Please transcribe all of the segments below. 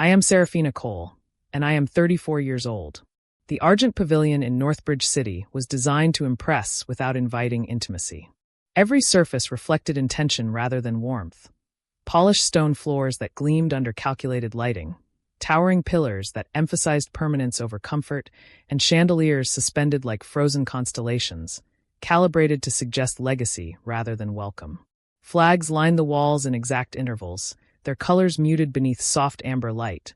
I am Serafina Cole, and I am 34 years old. The Argent Pavilion in Northbridge City was designed to impress without inviting intimacy. Every surface reflected intention rather than warmth. Polished stone floors that gleamed under calculated lighting, towering pillars that emphasized permanence over comfort, and chandeliers suspended like frozen constellations, calibrated to suggest legacy rather than welcome. Flags lined the walls in exact intervals, their colors muted beneath soft amber light,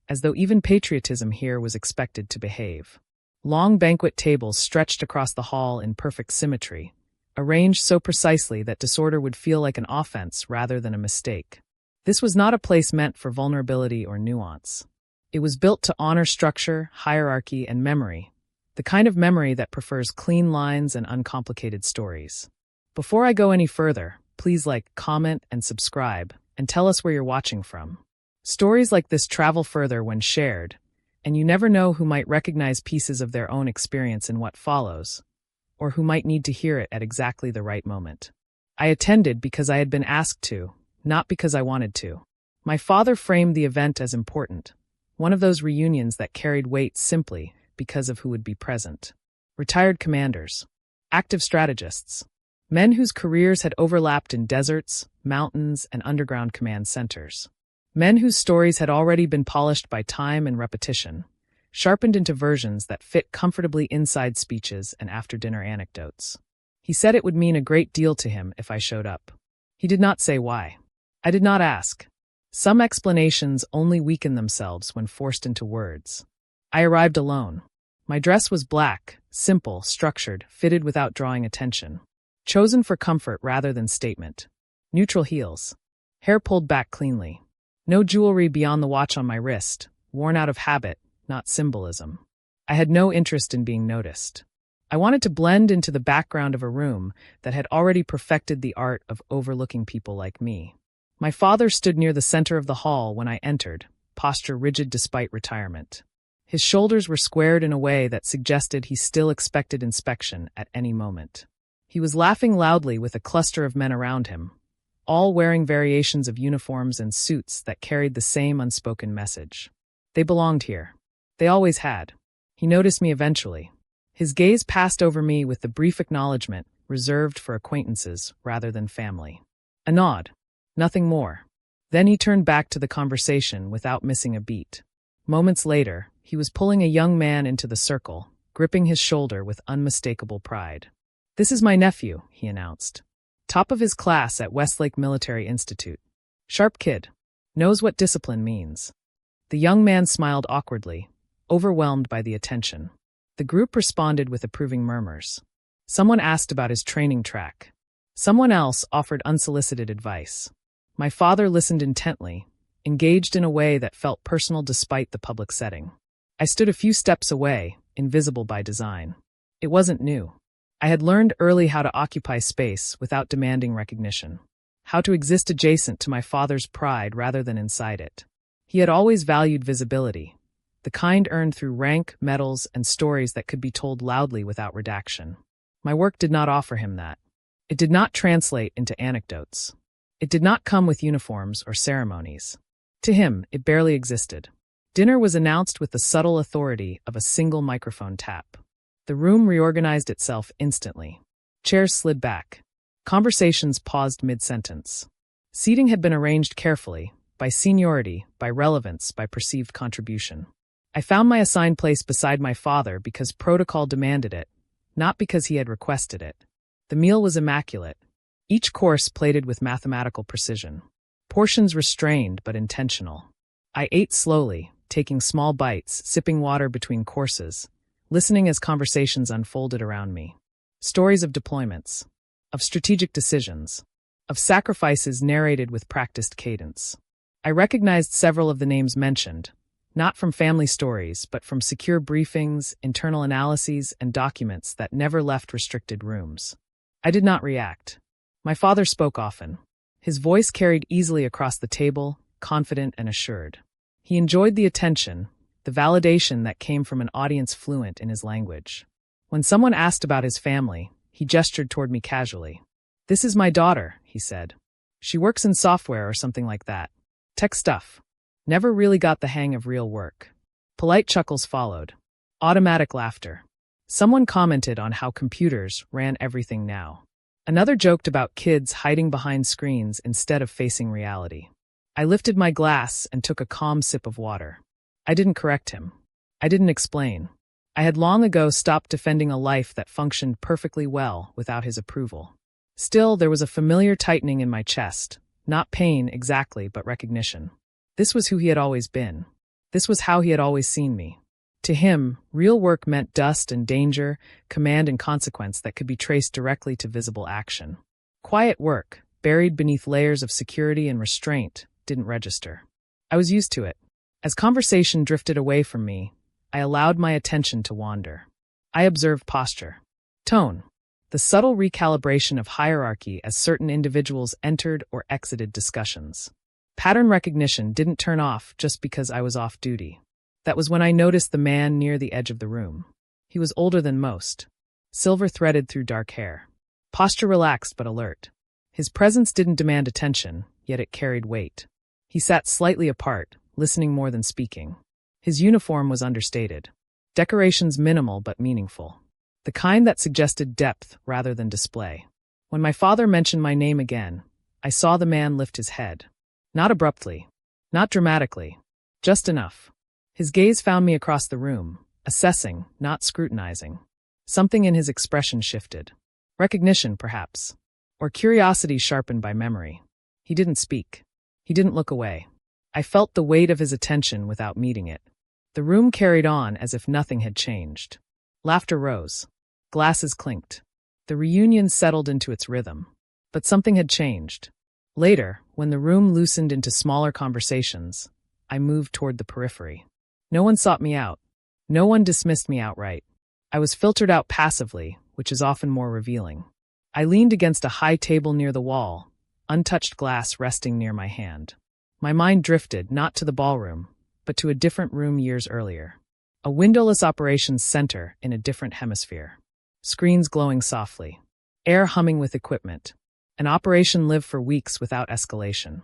as though even patriotism here was expected to behave. Long banquet tables stretched across the hall in perfect symmetry, arranged so precisely that disorder would feel like an offense rather than a mistake. This was not a place meant for vulnerability or nuance. It was built to honor structure, hierarchy, and memory, the kind of memory that prefers clean lines and uncomplicated stories. Before I go any further, please like, comment, and subscribe, and tell us where you're watching from. Stories like this travel further when shared, and you never know who might recognize pieces of their own experience in what follows, or who might need to hear it at exactly the right moment. I attended because I had been asked to, not because I wanted to. My father framed the event as important, one of those reunions that carried weight simply because of who would be present. Retired commanders, active strategists, men whose careers had overlapped in deserts, mountains, and underground command centers. Men whose stories had already been polished by time and repetition, sharpened into versions that fit comfortably inside speeches and after-dinner anecdotes. He said it would mean a great deal to him if I showed up. He did not say why. I did not ask. Some explanations only weaken themselves when forced into words. I arrived alone. My dress was black, simple, structured, fitted without drawing attention. Chosen for comfort rather than statement. Neutral heels. Hair pulled back cleanly. No jewelry beyond the watch on my wrist, worn out of habit, not symbolism. I had no interest in being noticed. I wanted to blend into the background of a room that had already perfected the art of overlooking people like me. My father stood near the center of the hall when I entered, posture rigid despite retirement. His shoulders were squared in a way that suggested he still expected inspection at any moment. He was laughing loudly with a cluster of men around him, all wearing variations of uniforms and suits that carried the same unspoken message. They belonged here. They always had. He noticed me eventually. His gaze passed over me with the brief acknowledgement reserved for acquaintances rather than family. A nod. Nothing more. Then he turned back to the conversation without missing a beat. Moments later, he was pulling a young man into the circle, gripping his shoulder with unmistakable pride. "This is my nephew," he announced. "Top of his class at Westlake Military Institute. Sharp kid. Knows what discipline means." The young man smiled awkwardly, overwhelmed by the attention. The group responded with approving murmurs. Someone asked about his training track. Someone else offered unsolicited advice. My father listened intently, engaged in a way that felt personal despite the public setting. I stood a few steps away, invisible by design. It wasn't new. I had learned early how to occupy space without demanding recognition, how to exist adjacent to my father's pride rather than inside it. He had always valued visibility, the kind earned through rank, medals, and stories that could be told loudly without redaction. My work did not offer him that. It did not translate into anecdotes. It did not come with uniforms or ceremonies. To him, it barely existed. Dinner was announced with the subtle authority of a single microphone tap. The room reorganized itself instantly. Chairs slid back. Conversations paused mid-sentence. Seating had been arranged carefully, by seniority, by relevance, by perceived contribution. I found my assigned place beside my father because protocol demanded it, not because he had requested it. The meal was immaculate, each course plated with mathematical precision. Portions restrained but intentional. I ate slowly, taking small bites, sipping water between courses, listening as conversations unfolded around me. Stories of deployments, of strategic decisions, of sacrifices narrated with practiced cadence. I recognized several of the names mentioned, not from family stories, but from secure briefings, internal analyses, and documents that never left restricted rooms. I did not react. My father spoke often. His voice carried easily across the table, confident and assured. He enjoyed the attention, the validation that came from an audience fluent in his language. When someone asked about his family, he gestured toward me casually. "This is my daughter," he said. "She works in software or something like that. Tech stuff." Never really got the hang of real work. Polite chuckles followed. Automatic laughter. Someone commented on how computers ran everything now. Another joked about kids hiding behind screens instead of facing reality. I lifted my glass and took a calm sip of water. I didn't correct him. I didn't explain. I had long ago stopped defending a life that functioned perfectly well without his approval. Still, there was a familiar tightening in my chest. Not pain exactly, but recognition. This was who he had always been. This was how he had always seen me. To him, real work meant dust and danger, command and consequence that could be traced directly to visible action. Quiet work, buried beneath layers of security and restraint, didn't register. I was used to it. As conversation drifted away from me, I allowed my attention to wander. I observed posture, tone, the subtle recalibration of hierarchy as certain individuals entered or exited discussions. Pattern recognition didn't turn off just because I was off duty. That was when I noticed the man near the edge of the room. He was older than most, silver threaded through dark hair. Posture relaxed but alert. His presence didn't demand attention, yet it carried weight. He sat slightly apart, listening more than speaking. His uniform was understated. Decorations minimal but meaningful. The kind that suggested depth rather than display. When my father mentioned my name again, I saw the man lift his head. Not abruptly. Not dramatically. Just enough. His gaze found me across the room, assessing, not scrutinizing. Something in his expression shifted. Recognition, perhaps. Or curiosity sharpened by memory. He didn't speak. He didn't look away. I felt the weight of his attention without meeting it. The room carried on as if nothing had changed. Laughter rose. Glasses clinked. The reunion settled into its rhythm. But something had changed. Later, when the room loosened into smaller conversations, I moved toward the periphery. No one sought me out. No one dismissed me outright. I was filtered out passively, which is often more revealing. I leaned against a high table near the wall, untouched glass resting near my hand. My mind drifted, not to the ballroom, but to a different room years earlier. A windowless operations center in a different hemisphere. Screens glowing softly. Air humming with equipment. An operation lived for weeks without escalation.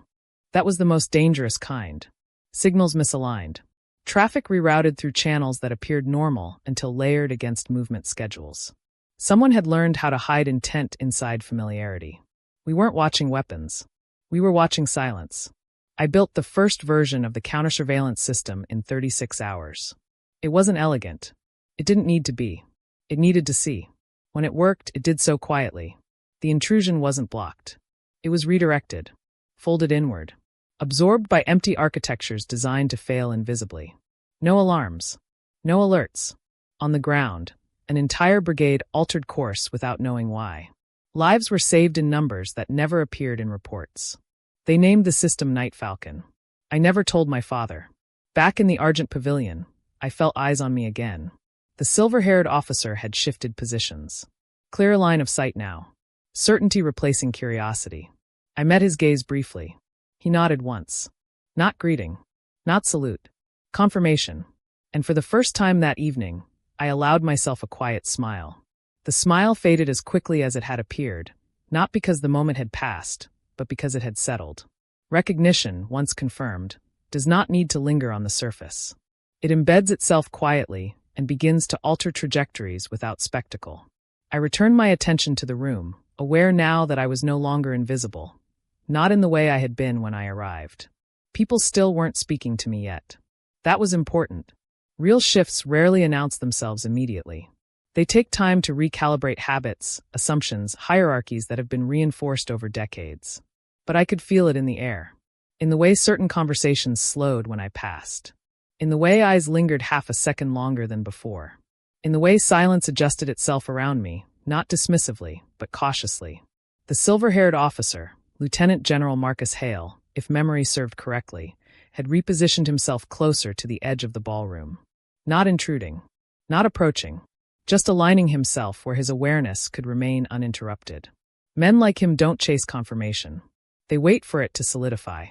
That was the most dangerous kind. Signals misaligned. Traffic rerouted through channels that appeared normal until layered against movement schedules. Someone had learned how to hide intent inside familiarity. We weren't watching weapons. We were watching silence. I built the first version of the counter-surveillance system in 36 hours. It wasn't elegant. It didn't need to be. It needed to see. When it worked, it did so quietly. The intrusion wasn't blocked. It was redirected, folded inward, absorbed by empty architectures designed to fail invisibly. No alarms. No alerts. On the ground, an entire brigade altered course without knowing why. Lives were saved in numbers that never appeared in reports. They named the system Night Falcon. I never told my father. Back in the Argent Pavilion, I felt eyes on me again. The silver-haired officer had shifted positions. Clear line of sight now. Certainty replacing curiosity. I met his gaze briefly. He nodded once. Not greeting. Not salute. Confirmation. And for the first time that evening, I allowed myself a quiet smile. The smile faded as quickly as it had appeared, not because the moment had passed, but because it had settled. Recognition, once confirmed, does not need to linger on the surface. It embeds itself quietly and begins to alter trajectories without spectacle. I returned my attention to the room, aware now that I was no longer invisible. Not in the way I had been when I arrived. People still weren't speaking to me yet. That was important. Real shifts rarely announce themselves immediately. They take time to recalibrate habits, assumptions, hierarchies that have been reinforced over decades. But I could feel it in the air. In the way certain conversations slowed when I passed. In the way eyes lingered half a second longer than before. In the way silence adjusted itself around me, not dismissively, but cautiously. The silver-haired officer, Lieutenant General Marcus Hale, if memory served correctly, had repositioned himself closer to the edge of the ballroom. Not intruding. Not approaching. Just aligning himself where his awareness could remain uninterrupted. Men like him don't chase confirmation. They wait for it to solidify.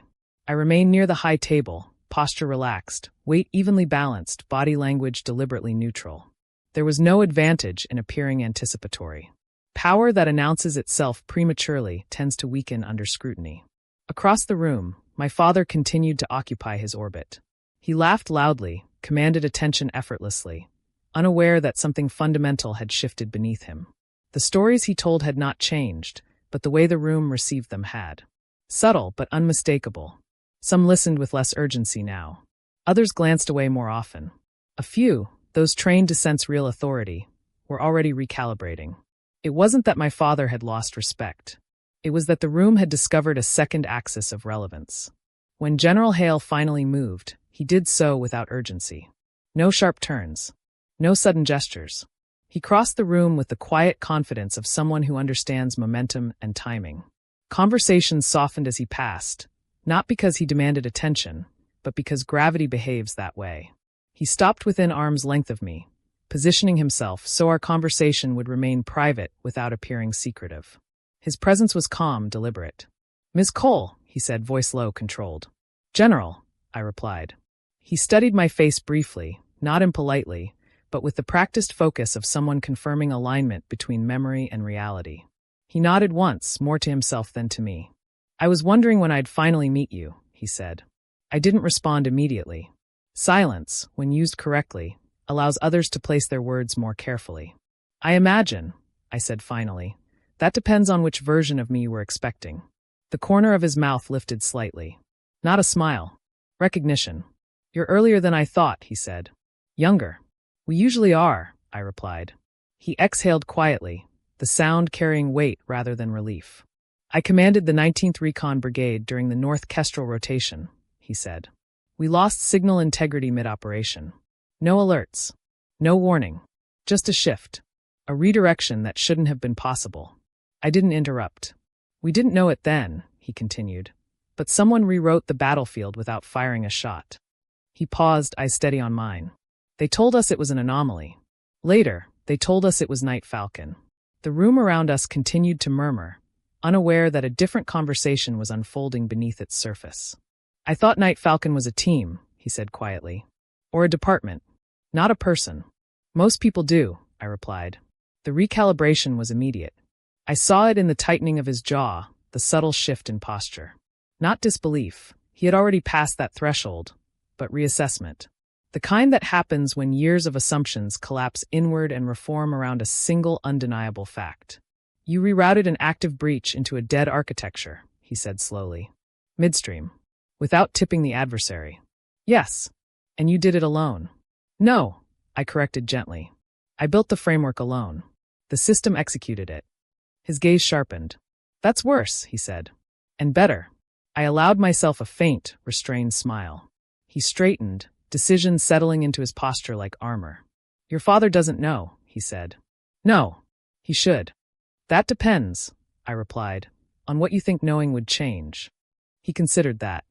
I remained near the high table, posture relaxed, weight evenly balanced, body language deliberately neutral. There was no advantage in appearing anticipatory. Power that announces itself prematurely tends to weaken under scrutiny. Across the room, My father continued to occupy his orbit. He laughed loudly, commanded attention effortlessly, unaware that something fundamental had shifted beneath him. The stories he told had not changed, but the way the room received them had. Subtle but unmistakable. Some listened with less urgency now. Others glanced away more often. A few, those trained to sense real authority, were already recalibrating. It wasn't that my father had lost respect. It was that the room had discovered a second axis of relevance. When General Hale finally moved, he did so without urgency. No sharp turns. No sudden gestures. He crossed the room with the quiet confidence of someone who understands momentum and timing. Conversations softened as he passed, not because he demanded attention, but because gravity behaves that way. He stopped within arm's length of me, positioning himself so our conversation would remain private without appearing secretive. His presence was calm, deliberate. "Miss Cole," he said, voice low, controlled. "General," I replied. He studied my face briefly, not impolitely, but with the practiced focus of someone confirming alignment between memory and reality. He nodded once, more to himself than to me. "I was wondering when I'd finally meet you," he said. I didn't respond immediately. Silence, when used correctly, allows others to place their words more carefully. "I imagine," I said finally. "That depends on which version of me you were expecting." The corner of his mouth lifted slightly. Not a smile. Recognition. "You're earlier than I thought," he said. "Younger." "We usually are," I replied. He exhaled quietly, the sound carrying weight rather than relief. "I commanded the 19th Recon Brigade during the North Kestrel rotation," he said. "We lost signal integrity mid-operation. No alerts. No warning. Just a shift. A redirection that shouldn't have been possible." I didn't interrupt. "We didn't know it then," he continued, "but someone rewrote the battlefield without firing a shot." He paused, eyes steady on mine. "They told us it was an anomaly. Later, they told us it was Night Falcon." The room around us continued to murmur, unaware that a different conversation was unfolding beneath its surface. "I thought Night Falcon was a team," he said quietly. "Or a department. Not a person." "Most people do," I replied. The recalibration was immediate. I saw it in the tightening of his jaw, the subtle shift in posture. Not disbelief. He had already passed that threshold, but reassessment. The kind that happens when years of assumptions collapse inward and reform around a single undeniable fact. "You rerouted an active breach into a dead architecture," he said slowly. "Midstream. Without tipping the adversary." "Yes. And you did it alone." "No," I corrected gently. "I built the framework alone. The system executed it." His gaze sharpened. "That's worse," he said. "And better." I allowed myself a faint, restrained smile. He straightened, decision settling into his posture like armor. "Your father doesn't know," he said. "No. He should." "That depends," I replied, "on what you think knowing would change." He considered that.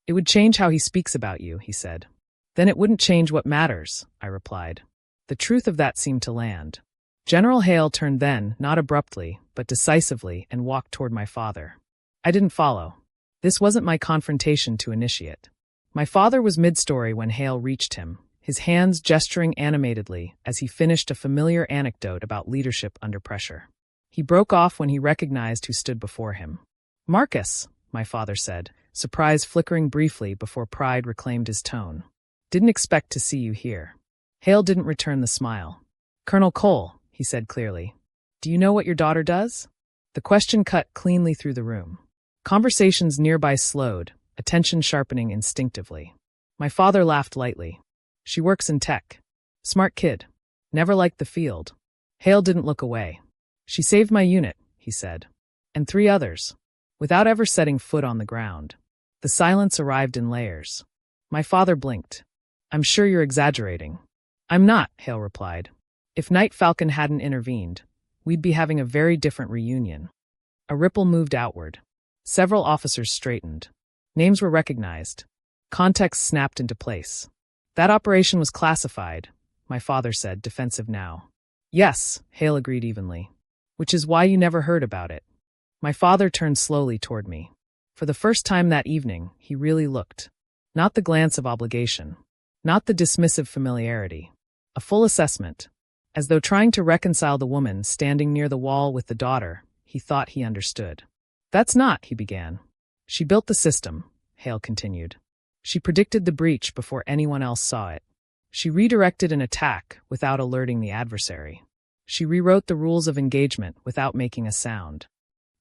"It would change how he speaks about you," he said. "Then it wouldn't change what matters," I replied. The truth of that seemed to land. General Hale turned then, not abruptly, but decisively, and walked toward my father. I didn't follow. This wasn't my confrontation to initiate. My father was mid-story when Hale reached him, his hands gesturing animatedly as he finished a familiar anecdote about leadership under pressure. He broke off when he recognized who stood before him. "Marcus," my father said, surprise flickering briefly before pride reclaimed his tone. "Didn't expect to see you here." Hale didn't return the smile. "Colonel Cole," he said clearly, "do you know what your daughter does?" The question cut cleanly through the room. Conversations nearby slowed, attention sharpening instinctively. My father laughed lightly. "She works in tech. Smart kid. Never liked the field." Hale didn't look away. "She saved my unit," he said. "And 3 others." Without ever setting foot on the ground. The silence arrived in layers. My father blinked. "I'm sure you're exaggerating." "I'm not," Hale replied. "If Night Falcon hadn't intervened, we'd be having a very different reunion." A ripple moved outward. Several officers straightened. Names were recognized. Context snapped into place. "That operation was classified," my father said, defensive now. "Yes," Hale agreed evenly. "Which is why you never heard about it." My father turned slowly toward me. For the first time that evening, he really looked. Not the glance of obligation. Not the dismissive familiarity. A full assessment. As though trying to reconcile the woman standing near the wall with the daughter, he thought he understood. "That's not," he began. "She built the system," Hale continued. She predicted the breach before anyone else saw it. She redirected an attack without alerting the adversary. She rewrote the rules of engagement without making a sound.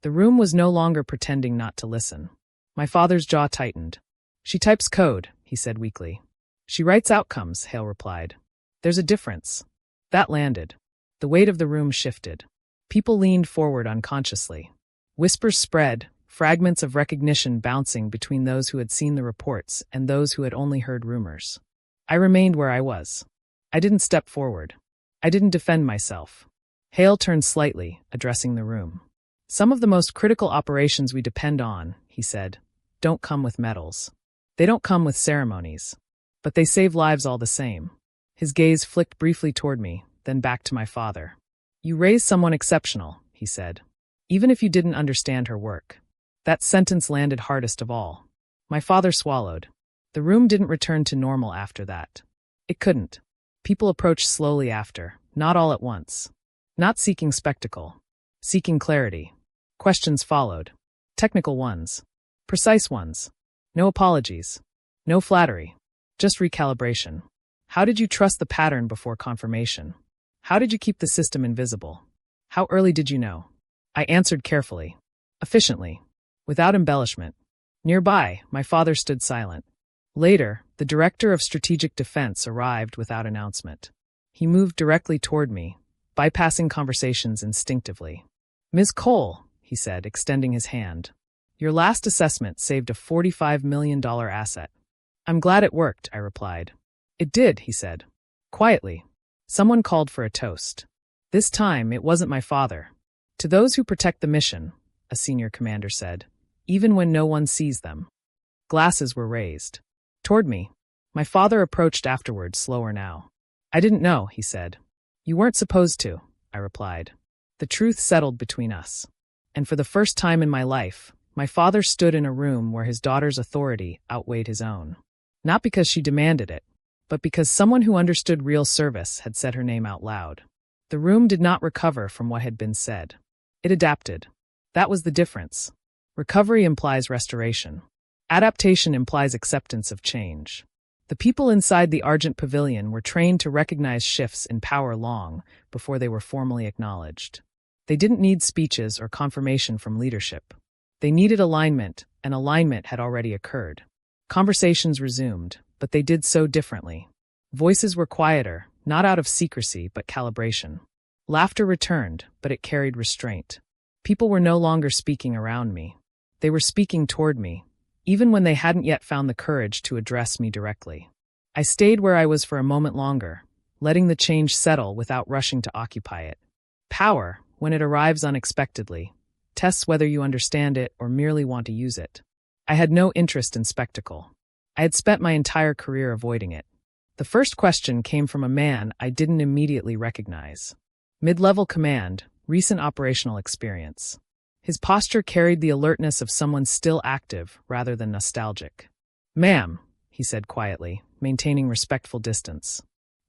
The room was no longer pretending not to listen. My father's jaw tightened. She types code, he said weakly. She writes outcomes, Hale replied. There's a difference. That landed. The weight of the room shifted. People leaned forward unconsciously. Whispers spread, fragments of recognition bouncing between those who had seen the reports and those who had only heard rumors. I remained where I was. I didn't step forward. I didn't defend myself. Hale turned slightly, addressing the room. Some of the most critical operations we depend on, he said, don't come with medals. They don't come with ceremonies. But they save lives all the same. His gaze flicked briefly toward me, then back to my father. You raised someone exceptional, he said. Even if you didn't understand her work. That sentence landed hardest of all. My father swallowed. The room didn't return to normal after that. It couldn't. People approached slowly after, not all at once. Not seeking spectacle. Seeking clarity. Questions followed. Technical ones. Precise ones. No apologies. No flattery. Just recalibration. How did you trust the pattern before confirmation? How did you keep the system invisible? How early did you know? I answered carefully. Efficiently. Without embellishment. Nearby, my father stood silent. Later, the director of strategic defense arrived without announcement. He moved directly toward me, bypassing conversations instinctively. Ms. Cole, he said, extending his hand. Your last assessment saved a $45 million asset. I'm glad it worked, I replied. It did, he said. Quietly. Someone called for a toast. This time, it wasn't my father. To those who protect the mission, a senior commander said, even when no one sees them. Glasses were raised. Toward me. My father approached afterward, slower now. I didn't know, he said. You weren't supposed to, I replied. The truth settled between us. And for the first time in my life, my father stood in a room where his daughter's authority outweighed his own. Not because she demanded it, but because someone who understood real service had said her name out loud. The room did not recover from what had been said. It adapted. That was the difference. Recovery implies restoration. Adaptation implies acceptance of change. The people inside the Argent Pavilion were trained to recognize shifts in power long before they were formally acknowledged. They didn't need speeches or confirmation from leadership. They needed alignment, and alignment had already occurred. Conversations resumed, but they did so differently. Voices were quieter, not out of secrecy but calibration. Laughter returned, but it carried restraint. People were no longer speaking around me. They were speaking toward me, even when they hadn't yet found the courage to address me directly. I stayed where I was for a moment longer, letting the change settle without rushing to occupy it. Power, when it arrives unexpectedly, tests whether you understand it or merely want to use it. I had no interest in spectacle. I had spent my entire career avoiding it. The first question came from a man I didn't immediately recognize. Mid-level command, recent operational experience. His posture carried the alertness of someone still active rather than nostalgic. Ma'am, he said quietly, maintaining respectful distance.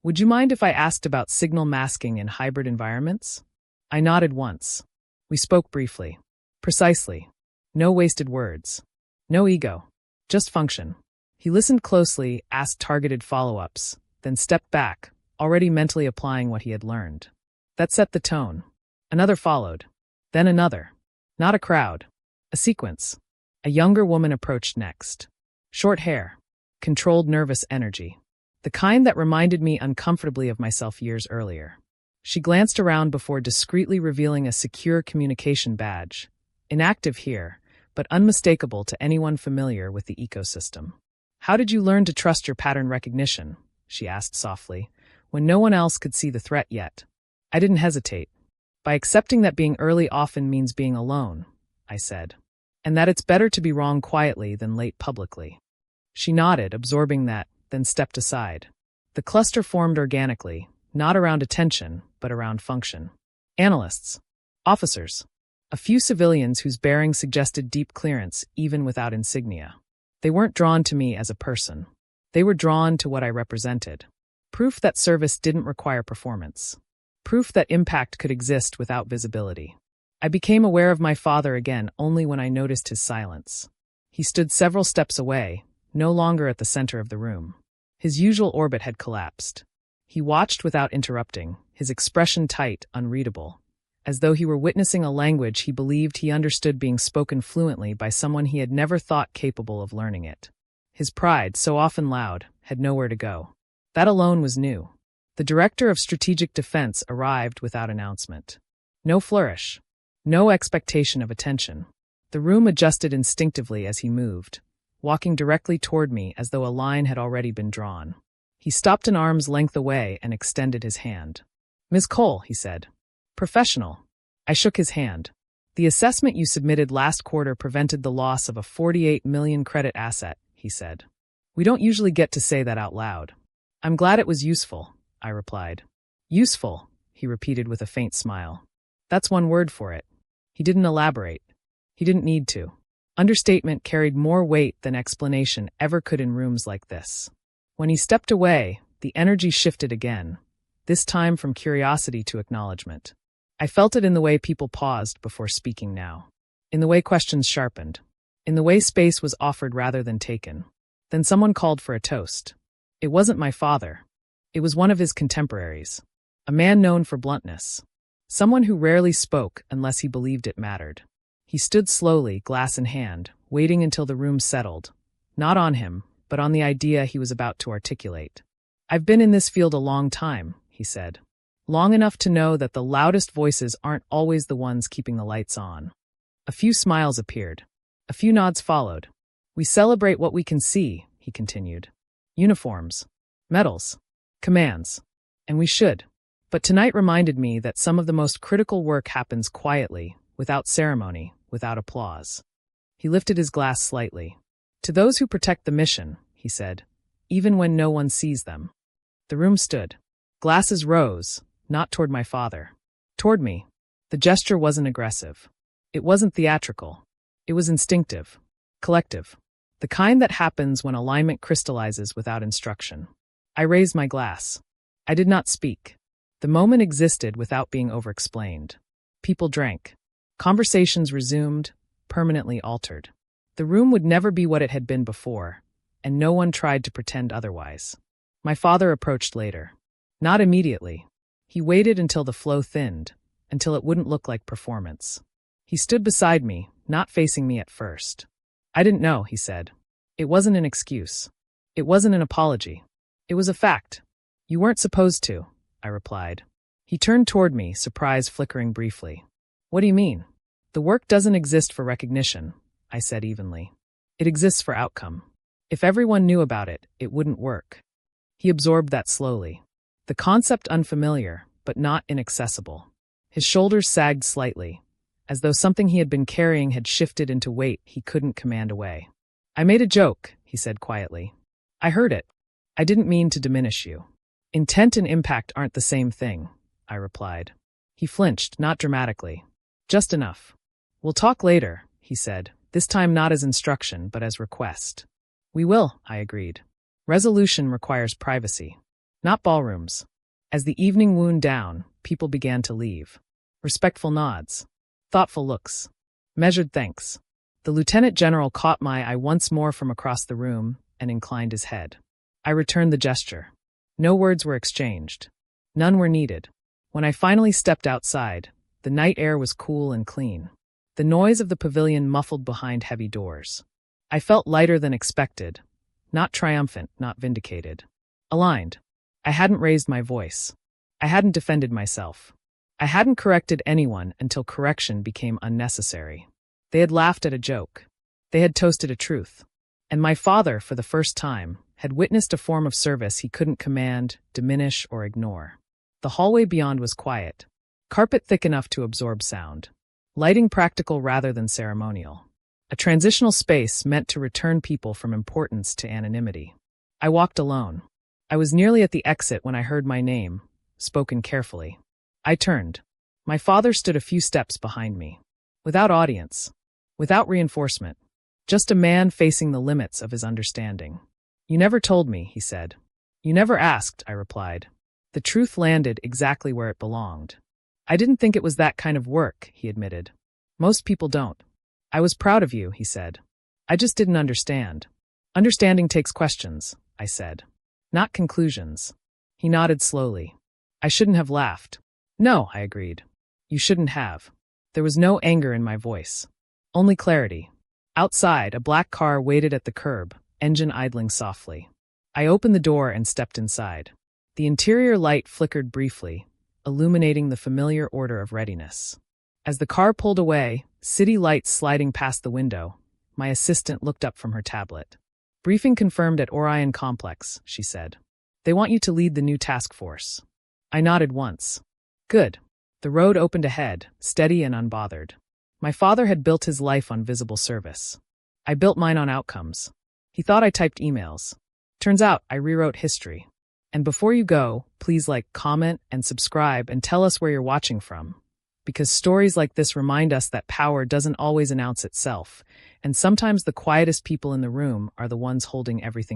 Would you mind if I asked about signal masking in hybrid environments? I nodded once. We spoke briefly. Precisely. No wasted words. No ego. Just function. He listened closely, asked targeted follow-ups, then stepped back, already mentally applying what he had learned. That set the tone. Another followed. Then another. Not a crowd. A sequence. A younger woman approached next. Short hair. Controlled nervous energy. The kind that reminded me uncomfortably of myself years earlier. She glanced around before discreetly revealing a secure communication badge. Inactive here, but unmistakable to anyone familiar with the ecosystem. How did you learn to trust your pattern recognition? She asked softly, when no one else could see the threat yet. I didn't hesitate. By accepting that being early often means being alone, I said. And that it's better to be wrong quietly than late publicly. She nodded, absorbing that, then stepped aside. The cluster formed organically, not around attention, but around function. Analysts. Officers. A few civilians whose bearing suggested deep clearance, even without insignia. They weren't drawn to me as a person. They were drawn to what I represented. Proof that service didn't require performance. Proof that impact could exist without visibility. I became aware of my father again only when I noticed his silence. He stood several steps away, no longer at the center of the room. His usual orbit had collapsed. He watched without interrupting, his expression tight, unreadable, as though he were witnessing a language he believed he understood being spoken fluently by someone he had never thought capable of learning it. His pride, so often loud, had nowhere to go. That alone was new. The director of strategic defense arrived without announcement. No flourish. No expectation of attention. The room adjusted instinctively as he moved, walking directly toward me as though a line had already been drawn. He stopped an arm's length away and extended his hand. "Ms. Cole," he said. "Professional." I shook his hand. "The assessment you submitted last quarter prevented the loss of a 48 million credit asset," he said. "We don't usually get to say that out loud." "I'm glad it was useful," I replied. "Useful," he repeated with a faint smile. "That's one word for it." He didn't elaborate. He didn't need to. Understatement carried more weight than explanation ever could in rooms like this. When he stepped away, the energy shifted again, this time from curiosity to acknowledgement. I felt it in the way people paused before speaking now, in the way questions sharpened, in the way space was offered rather than taken. Then someone called for a toast. It wasn't my father. It was one of his contemporaries, a man known for bluntness, someone who rarely spoke unless he believed it mattered. He stood slowly, glass in hand, waiting until the room settled, not on him, but on the idea he was about to articulate. "I've been in this field a long time," he said. "Long enough to know that the loudest voices aren't always the ones keeping the lights on." A few smiles appeared. A few nods followed. "We celebrate what we can see," he continued. "Uniforms, medals, commands. And we should. But tonight reminded me that some of the most critical work happens quietly, without ceremony, without applause." He lifted his glass slightly. "To those who protect the mission," he said, "even when no one sees them." The room stood. Glasses rose, not toward my father. Toward me. The gesture wasn't aggressive. It wasn't theatrical. It was instinctive. Collective. The kind that happens when alignment crystallizes without instruction. I raised my glass. I did not speak. The moment existed without being overexplained. People drank. Conversations resumed, permanently altered. The room would never be what it had been before, and no one tried to pretend otherwise. My father approached later. Not immediately. He waited until the flow thinned, until it wouldn't look like performance. He stood beside me, not facing me at first. "I didn't know," he said. "It wasn't an excuse. It wasn't an apology. It was a fact. You weren't supposed to," I replied. He turned toward me, surprise flickering briefly. "What do you mean?" "The work doesn't exist for recognition," I said evenly. "It exists for outcome. If everyone knew about it, it wouldn't work." He absorbed that slowly. The concept unfamiliar, but not inaccessible. His shoulders sagged slightly, as though something he had been carrying had shifted into weight he couldn't command away. "I made a joke," he said quietly. "I heard it. I didn't mean to diminish you." "Intent and impact aren't the same thing," I replied. He flinched, not dramatically. "Just enough." "We'll talk later," he said, this time not as instruction but as request. "We will," I agreed. "Resolution requires privacy. Not ballrooms." As the evening wound down, people began to leave. Respectful nods. Thoughtful looks. Measured thanks. The lieutenant general caught my eye once more from across the room and inclined his head. I returned the gesture. No words were exchanged. None were needed. When I finally stepped outside, the night air was cool and clean. The noise of the pavilion muffled behind heavy doors. I felt lighter than expected. Not triumphant, not vindicated. Aligned. I hadn't raised my voice. I hadn't defended myself. I hadn't corrected anyone until correction became unnecessary. They had laughed at a joke. They had toasted a truth. And my father, for the first time, had witnessed a form of service he couldn't command, diminish, or ignore. The hallway beyond was quiet. Carpet thick enough to absorb sound. Lighting practical rather than ceremonial. A transitional space meant to return people from importance to anonymity. I walked alone. I was nearly at the exit when I heard my name, spoken carefully. I turned. My father stood a few steps behind me. Without audience. Without reinforcement. Just a man facing the limits of his understanding. "You never told me," he said. "You never asked," I replied. The truth landed exactly where it belonged. "I didn't think it was that kind of work," he admitted. "Most people don't." "I was proud of you," he said. I just didn't understand. Understanding takes questions, I said. Not conclusions. He nodded slowly. I shouldn't have laughed. No, I agreed. You shouldn't have. There was no anger in my voice. Only clarity. Outside, a black car waited at the curb, engine idling softly. I opened the door and stepped inside. The interior light flickered briefly, illuminating the familiar order of readiness. As the car pulled away, city lights sliding past the window, my assistant looked up from her tablet. Briefing confirmed at Orion Complex, she said. They want you to lead the new task force. I nodded once. Good. The road opened ahead, steady and unbothered. My father had built his life on visible service. I built mine on outcomes. He thought I typed emails. Turns out I rewrote history. And before you go, please like, comment, and subscribe and tell us where you're watching from. Because stories like this remind us that power doesn't always announce itself, and sometimes the quietest people in the room are the ones holding everything